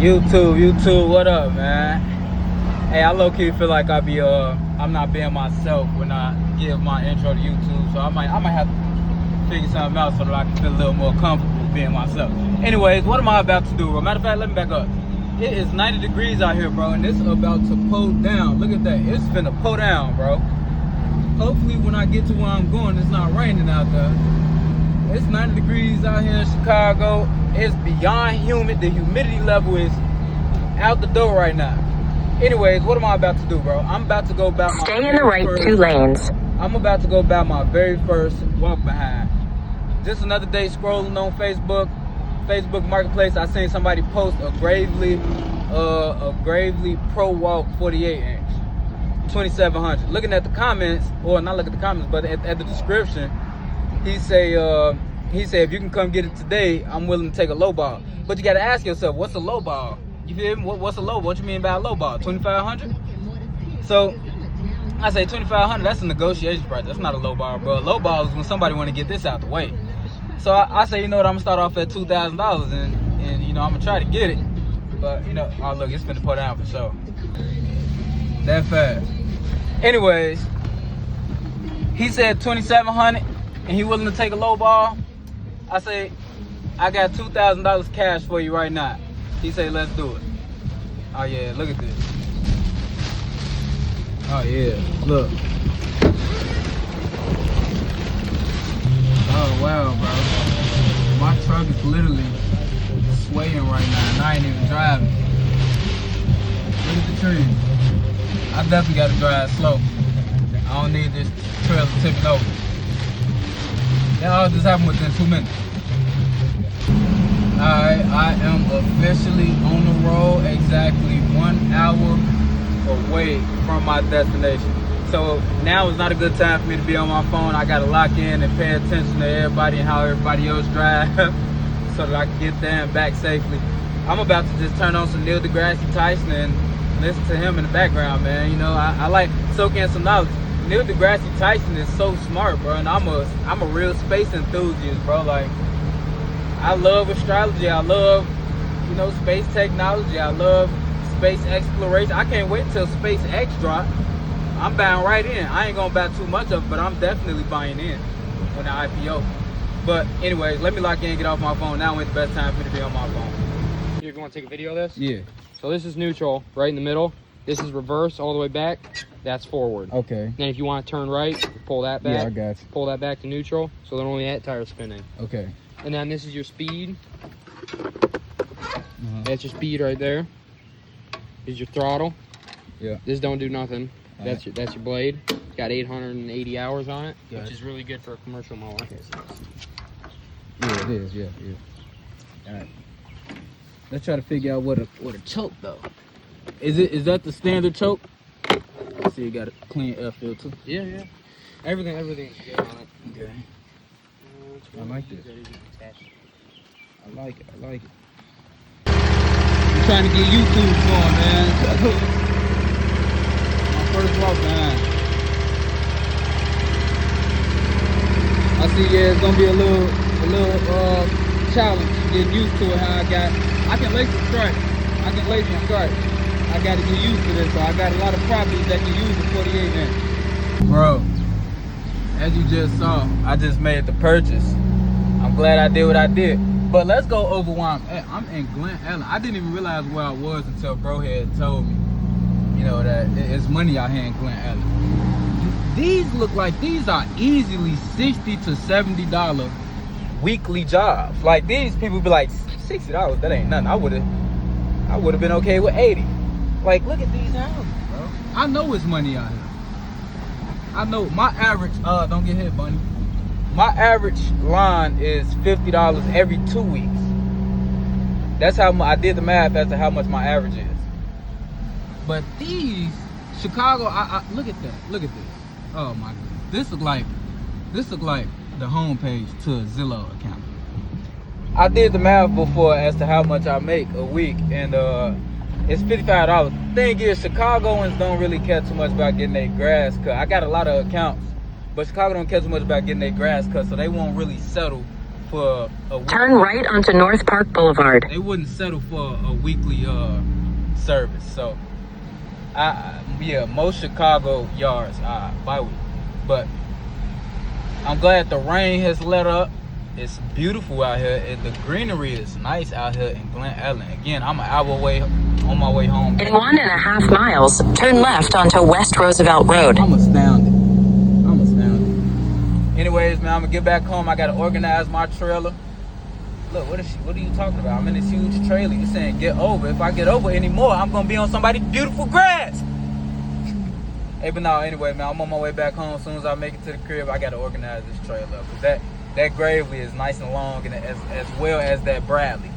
YouTube, what up, man? Hey, I low-key feel like I'm not being myself when I give my intro to YouTube, so I might have to figure something out so that I can feel a little more comfortable being myself. Anyways, what am I about to do, bro? Matter of fact, let me back up. It is 90 degrees out here, bro, and it's about to pour down. Look at that. It's finna pour down, bro. Hopefully when I get to where I'm going, it's not raining out there. It's 90 degrees out here in Chicago. It's beyond humid. The humidity level is out the door right now. Anyways, what am I about to do, bro? I'm about to go about my Stay in the right 2 lanes. I'm about to go about my very first walk behind. Just another day scrolling on Facebook Marketplace. I seen somebody post a Gravely Pro Walk 48 inch, 2700. Looking at the comments, or not looking at the comments, but at the description, he say if you can come get it today, I'm willing to take a low ball. But you gotta ask yourself, what's a low ball? You feel me? What's a low? What you mean by a low ball? 2,500? So I say 2,500. That's a negotiation price. That's not a low ball, bro. A low ball is when somebody want to get this out the way. So I say, you know what? I'm gonna start off at $2,000, and you know I'm gonna try to get it. But you know, oh look, it's finna pour down for sure. That fast. Anyways, he said 2,700, and he willing to take a low ball. I say, I got $2,000 cash for you right now. He said, let's do it. Oh yeah, look at this. Oh yeah, look. Oh wow, bro. My truck is literally swaying right now, and I ain't even driving. Look at the trees. I definitely got to drive slow. I don't need this trailer tipping over. That all just happened within 2 minutes. Alright, I am officially on the road, exactly 1 hour away from my destination. So now is not a good time for me to be on my phone. I gotta lock in and pay attention to everybody and how everybody else drive so that I can get there and back safely. I'm about to just turn on some Neil deGrasse Tyson and listen to him in the background, man. You know, I like soaking in some knowledge. Neil deGrasse Tyson is so smart, bro, and I'm a real space enthusiast, bro. Like, I love astrology. I love, you know, space technology. I love space exploration. I can't wait till SpaceX drop. I'm buying right in. I ain't gonna buy too much of it, but I'm definitely buying in when the IPO. But anyways, let me lock in and get off my phone. Now ain't the best time for me to be on my phone. You want to take a video of this? Yeah. So this is neutral, right in the middle. This is reverse all the way back. That's forward. Okay. Then if you want to turn right, pull that back. Yeah, I got you. Pull that back to neutral, so then only that tire's spinning. Okay. And then this is your speed. That's your speed right there. This is your throttle. Yeah. This don't do nothing. All That's right. your blade. It's got 880 hours on it, Got which it. is really good for a commercial mower. Yeah, it is. Yeah. All right. Let's try to figure out what a choke though. Is that the standard choke? Let's see, you got a clean air filter. Yeah. Everything's good on it. Okay. I like this. I like it. I'm trying to get YouTube going, man. My first walk behind. I see, yeah, it's gonna be a little challenge getting used to it. I can lace the strike. I gotta get used to this, so I got a lot of properties that can use the 48 inch. Bro, as you just saw, I just made the purchase. I'm glad I did what I did. But let's go over where I'm at. I'm in Glen Ellen. I didn't even realize where I was until bro had told me, you know, that it's money out here in Glen Ellen. These look like these are easily $60 to $70 weekly jobs. Like, these people be like, $60, that ain't nothing. I would have been okay with 80. Like, look at these houses, bro. I know it's money out here. I know my average, don't get hit, bunny. My average line is $50 every 2 weeks. That's how I did the math as to how much my average is. But these, Chicago, I look at that. Look at this. Oh my goodness. This look like the homepage to a Zillow account. I did the math before as to how much I make a week, and it's $55. Thing is, Chicagoans don't really care too much about getting their grass cut. I got a lot of accounts, but Chicago don't care too much about getting their grass cut, so they won't really settle for a week. Turn right onto North Park Boulevard. They wouldn't settle for a weekly service. So yeah, most Chicago yards bi-weekly. But I'm glad the rain has let up. It's beautiful out here, and the greenery is nice out here in Glen Ellen. Again, I'm an hour away on my way home. In 1.5 miles, turn left onto West Roosevelt Road. I'm astounded. Anyways, man, I'm gonna get back home. I gotta organize my trailer. Look, what are you talking about? I'm in this huge trailer. You saying get over. If I get over anymore, I'm gonna be on somebody's beautiful grass. Hey, but no, anyway, man, I'm on my way back home. As soon as I make it to the crib, I gotta organize this trailer. Cause that Gravely is nice and long, and as well as that Bradley.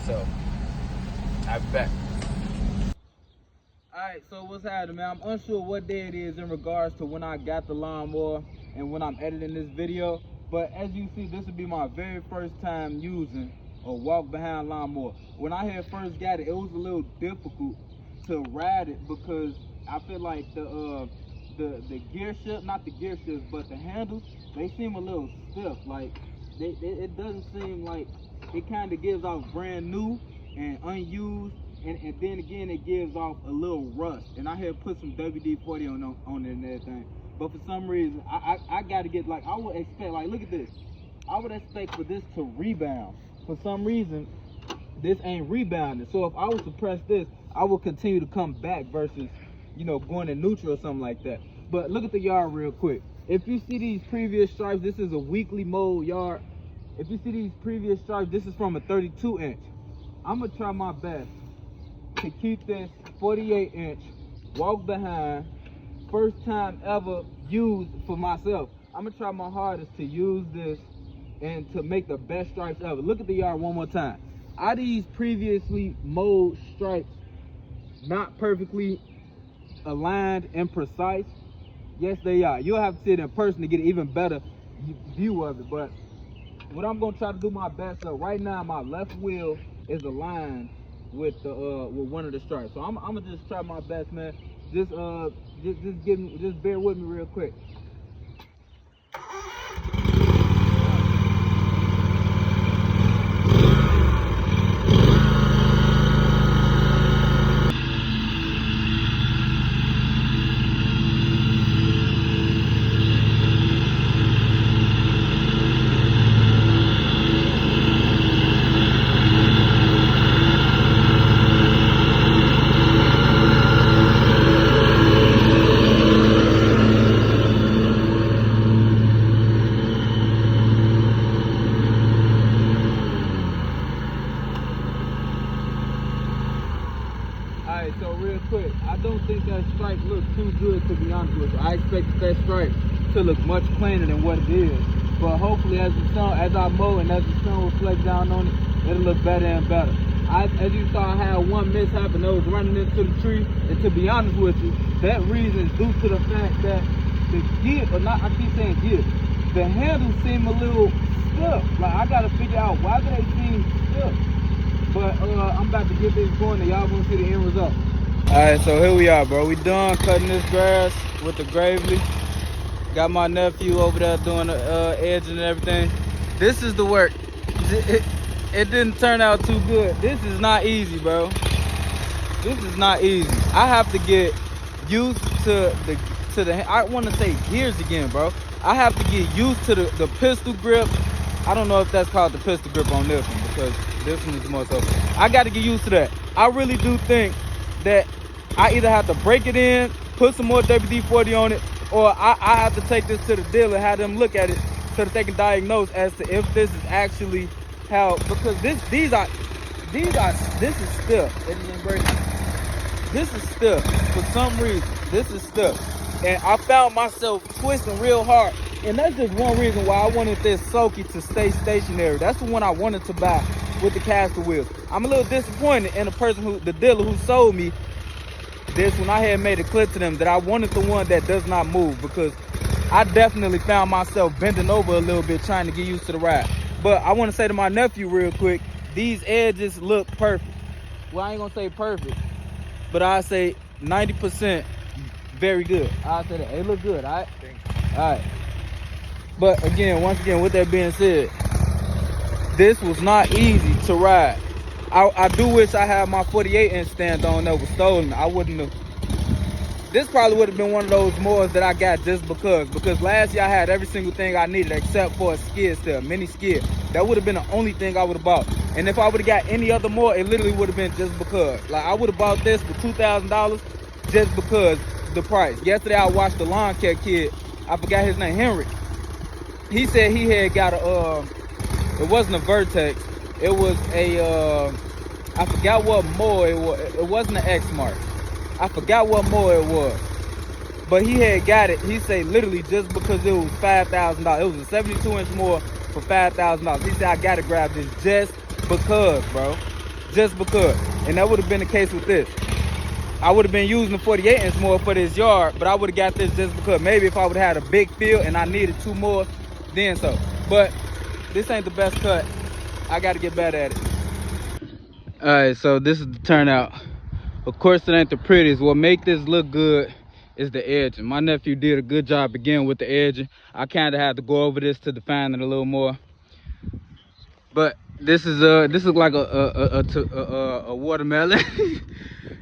So, I'll be back. Alright, so what's happening, man? I'm unsure what day it is in regards to when I got the lawnmower and when I'm editing this video. But as you see, this will be my very first time using a walk behind lawnmower. When I had first got it, it was a little difficult to ride it because I feel like the gear shift, not the gear shift, but the handles, they seem a little stiff. Like it doesn't seem like it kind of gives off brand new and unused, and then again it gives off a little rust. And I had put some WD-40 on it and everything. But for some reason, I got to get, like, I would expect, like, look at this. I would expect for this to rebound. For some reason, this ain't rebounding. So if I was to press this, I would continue to come back versus, you know, going in neutral or something like that. But look at the yard real quick. If you see these previous stripes, this is a weekly mowed yard. If you see these previous stripes, this is from a 32 inch. I'm going to try my best to keep this 48 inch, walk behind, first time ever used for myself. I'm gonna try my hardest to use this and to make the best stripes ever. Look at the yard one more time. Are these previously mowed stripes not perfectly aligned and precise? Yes, they are. You'll have to see it in person to get an even better view of it. But what I'm gonna try to do my best. So right now, my left wheel is aligned with one of the stripes. So I'm gonna just try my best, man. Just bear with me real quick. Alright, so real quick, I don't think that stripe looks too good, to be honest with you. I expected that stripe to look much cleaner than what it is. But hopefully as I mow and as the sun reflects down on it, it'll look better and better. As you saw, I had one mishap and I was running into the tree. And to be honest with you, that reason is due to the fact that the gear, or not, I keep saying gear, the handles seem a little stiff. Like, I gotta figure out why do they seem stiff. But I'm about to get this going and y'all gonna see the end result. Alright, so here we are, bro. We done cutting this grass with the Gravely. Got my nephew over there doing the edging and everything. This is the work. It didn't turn out too good. This is not easy, bro. This is not easy. I have to get used to the I want to say gears again, bro. I have to get used to the pistol grip. I don't know if that's called the pistol grip on this one, because this one is more so. I got to get used to that. I really do think that I either have to break it in, put some more WD-40 on it, or I have to take this to the dealer, have them look at it so that they can diagnose as to if this is actually how, because this is stiff. It didn't break. This is stiff for some reason. This is stiff, and I found myself twisting real hard. And that's just one reason why I wanted this Soaky to stay stationary. That's the one I wanted to buy with the caster wheels. I'm a little disappointed in the dealer who sold me this when I had made it clear to them that I wanted the one that does not move, because I definitely found myself bending over a little bit trying to get used to the ride. But I want to say to my nephew real quick, these edges look perfect. Well, I ain't gonna say perfect, but I say 90% very good. I say that they look good. All right. All right. But again, once again, with that being said, this was not easy to ride. I do wish I had my 48-inch stand on that was stolen. I wouldn't have. This probably would have been one of those mowers that I got just because last year I had every single thing I needed except for a skid steer, mini skid. That would have been the only thing I would have bought. And if I would have got any other mower, it literally would have been just because. Like, I would have bought this for $2,000 just because the price. Yesterday I watched the lawn care kid, I forgot his name, Henry. He said he had got a it wasn't a Vertex, it was a I forgot what mower it was. It wasn't an X-Mark. I forgot what mower it was, but he had got it. He said literally just because it was $5,000. It was a 72-inch mower for $5,000. He said I gotta grab this just because, bro, just because. And that would have been the case with this. I would have been using the 48-inch mower for this yard, but I would have got this just because. Maybe if I would have had a big field and I needed 2 more, then so. But this ain't the best cut. I gotta get better at it. All right, so this is the turnout. Of course, it ain't the prettiest. What make this look good is the edging. My nephew did a good job again with the edging. I kind of had to go over this to define it a little more. But this is like a watermelon.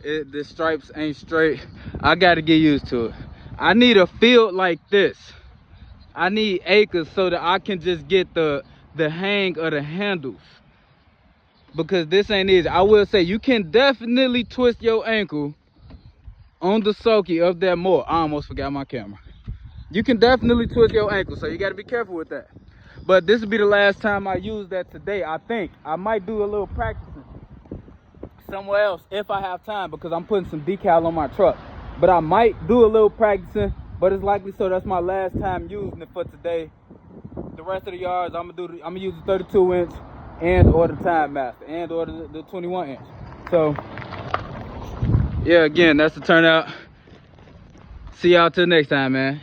The stripes ain't straight. I got to get used to it. I need a field like this. I need acres so that I can just get the hang of the handles. Because this ain't easy. I will say you can definitely twist your ankle on the sulky of that mower. I almost forgot my camera. You can definitely twist your ankle, so you got to be careful with that. But this will be the last time I use that today. I think I might do a little practicing somewhere else if I have time, because I'm putting some decal on my truck. But I might do a little practicing, but it's likely so that's my last time using it for today. The rest of the yards I'm gonna use the 32-inch and or the Time Master and or the 21-inch. So yeah, again, that's the turnout. See y'all till next time, man.